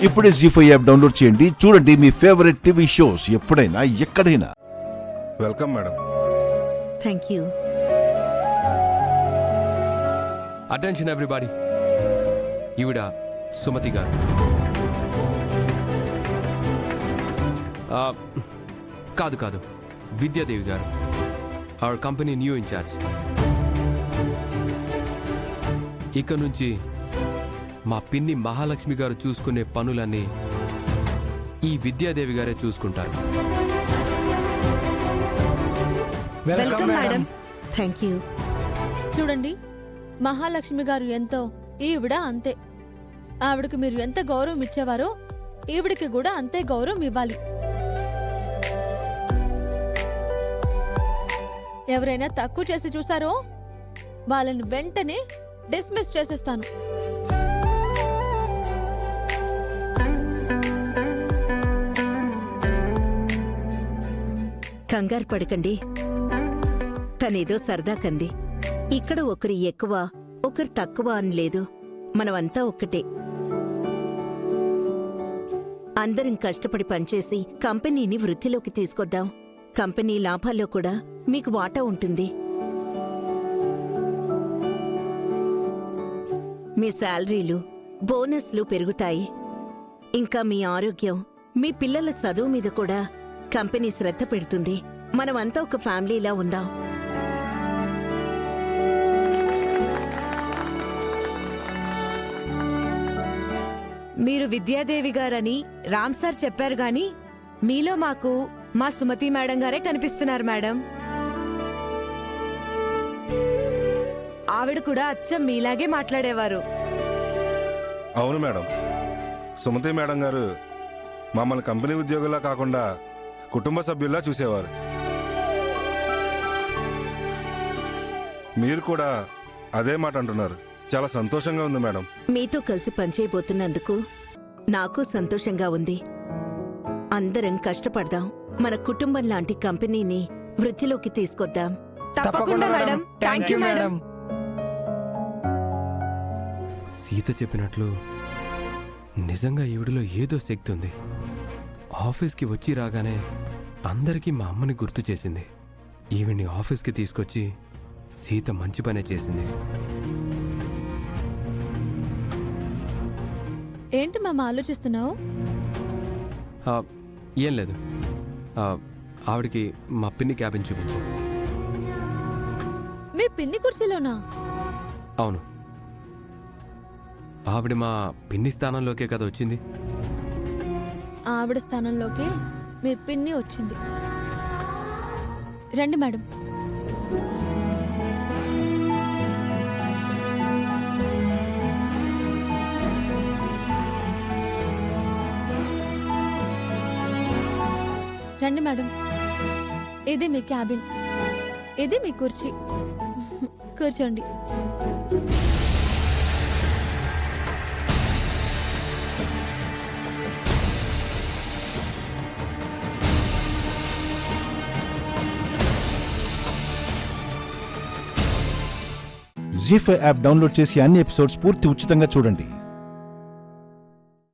ఇప్పుడే జీ5 app download చేయండి. చూడండి మీ ఫేవరెట్ టీవీ షోస్ ఎప్పుడైనా ఎక్కడైనా. Welcome madam. Thank you. Attention everybody. ఈవిడ సుమతి గారు. కాదు విద్యాదేవి గారు, అవర్ కంపెనీ న్యూ ఇన్ఛార్జ్. ఇక నుంచి మా పిన్ని మహాలక్ష్మి గారు చూసుకునే పనులన్నీ ఈ విద్యాదేవి గారే చూసుకుంటారు. Welcome madam. Thank you. చూడండి, మహాలక్ష్మి గారు ఎంతో, ఈవిడ అంతే. ఆవిడకి మీరు ఎంత గౌరవం ఇచ్చేవారో ఈవిడికి కూడా అంతే గౌరవం ఇవ్వాలి. ఎవరైనా తక్కువ చేసి చూసారో వాళ్ళని వెంటనే డిస్మిస్ చేసేస్తాను. కంగారు పడకండి. తనేదో సరదా కంది. ఇక్కడ ఒకరు ఎక్కువ ఒకరు తక్కువ అని లేదు. మనమంతా ఒక్కటే. అందరం కష్టపడి పనిచేసి కంపెనీని వృద్ధిలోకి తీసుకొద్దాం. కంపెనీ లాభాల్లో కూడా మీకు వాటా ఉంటుంది. మీ శాలరీలు, బోనస్లు పెరుగుతాయి. ఇంకా మీ ఆరోగ్యం, మీ పిల్లల చదువు మీద కూడా కంపెనీ శ్రద్ధ పెడుతుంది. మనమంతా ఒక ఫ్యామిలీలా ఉందాం. మీరు విద్యాదేవి గారని రామ్ సార్ చెప్పారు గాని మీలో మాకు మా సుమతి మేడం గారే కనిపిస్తున్నారు మేడం. ఆవిడ కూడా అచ్చం మీలాగే మాట్లాడేవారు. అవును మేడం, సుమతి మేడం గారు మమ్మల్ని కంపెనీ ఉద్యోగులా కాకుండా కుటుంబ సభ్యుల్లా చూసేవారు. మీరు కూడా అదే మాట అంటున్నారు. చాలా సంతోషంగా ఉంది మేడం. మీతో కలిసి పనిచేయబోతున్నందుకు నాకు సంతోషంగా ఉంది. అందరం కష్టపడదాం. మన కుటుంబం లాంటి కంపెనీని వృద్ధిలోకి తీసుకొద్దాం. తప్పకుండా madam. Thank you madam. Sita చెప్పినట్లు నిజంగా ఈవిడలో ఏదో శక్తి ఉంది. ఆఫీస్కి వచ్చి రాగానే అందరికీ మా అమ్మని గుర్తు చేసింది. ఈవిడ్ని ఆఫీస్కి తీసుకొచ్చి సీత మంచి పనే చేసింది. ఏంటి మామ ఆలోచిస్తున్నావు? ఏం లేదు, ఆవిడికి మా పిన్ని క్యాబిన్ చూపించు. మీ పిన్ని కుర్చీలోనా? అవును, ఆవిడ మా పిన్ని స్థానంలోకే కదా వచ్చింది. ఆవిడ స్థానంలోకి మీ పిన్ని వచ్చింది. రండి మేడం. రండి మేడం. ఇది మీ క్యాబిన్, ఇది మీ కుర్చీ. కూర్చోండి. జీ5 యాప్ డౌన్లోడ్ చేసి అన్ని ఎపిసోడ్స్ పూర్తి ఉచితంగా చూడండి.